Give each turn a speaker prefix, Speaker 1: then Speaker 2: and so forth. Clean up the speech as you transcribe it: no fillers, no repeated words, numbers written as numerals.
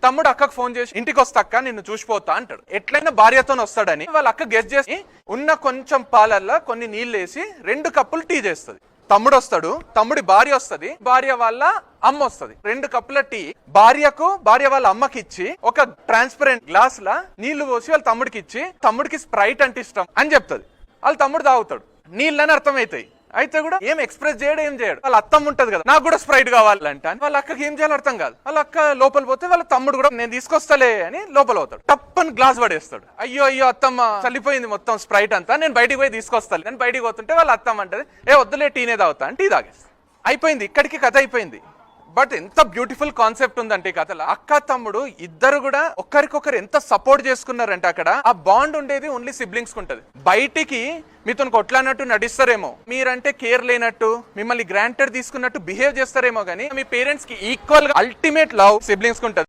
Speaker 1: తమ్ముడు అక్కకు ఫోన్ చేసి ఇంటికి వస్తా అక్క నిన్ను చూసిపోతా అంటాడు. ఎట్లయినా భార్యతో వస్తాడని వాళ్ళ అక్క గెస్ చేసి ఉన్న కొంచెం పాలల్లో కొన్ని నీళ్ళు వేసి 2 కప్పులు టీ చేస్తుంది. తమ్ముడు వస్తాడు, తమ్ముడి భార్య వస్తుంది, భార్య వాళ్ళ అమ్మ వస్తుంది. 2 కప్పుల టీ భార్యకు భార్య వాళ్ళ అమ్మకి ఇచ్చి ఒక ట్రాన్స్పరెంట్ గ్లాస్ లా నీళ్లు పోసి వాళ్ళ తమ్ముడికి ఇచ్చి తమ్ముడికి స్ప్రైట్ అంటే ఇష్టం అని చెప్తుంది. వాళ్ళ తమ్ముడు తాగుతాడు. నీళ్ళని అర్థమవుతాయి. అయితే కూడా ఏం ఎక్స్ప్రెస్ చేయడం ఏం చేయడు. వాళ్ళ అత్తమ్మ ఉంటది కదా, నాకు కూడా స్ప్రైట్ కావాలంటే అని వాళ్ళ అక్కకి ఏం చేయాలో అర్థం కాదు. వాళ్ళ అక్క లోపల పోతే వాళ్ళ తమ్ముడు కూడా నేను తీసుకొస్తలే అని లోపల పోతాడు. టప్పని గ్లాస్ పడేస్తాడు. అయ్యో అయ్యో అత్తమ్మ చల్లిపోయింది మొత్తం స్ప్రైట్ అంతా, నేను బయటికి పోయి తీసుకొస్తాను. నేను బయటికి పోతుంటే వాళ్ళ అత్తమ్మ అంటది ఏ వద్దులే టీనే తాగుతా అని టీ తాగేస్తాను. అయిపోయింది, ఇక్కడికి కథ అయిపోయింది. బట్ ఎంత బ్యూటిఫుల్ కాన్సెప్ట్ ఉందంటే ఈ కథలో, అక్క తమ్ముడు ఇద్దరు కూడా ఒకరికొకరు ఎంత సపోర్ట్ చేసుకున్నారంటే అక్కడ ఆ బాండ్ ఉండేది ఓన్లీ సిబ్లింగ్స్ కు ఉంటది. బయటికి మీతో కొట్లాడినట్టు నటిస్తారేమో, మీరంటే కేర్ లేనట్టు మిమ్మల్ని గ్రాంటెడ్ తీసుకున్నట్టు బిహేవ్ చేస్తారేమో, కానీ మీ పేరెంట్స్ కి ఈక్వల్ గా అల్టిమేట్ లవ్ సిబ్లింగ్స్ కు ఉంటది.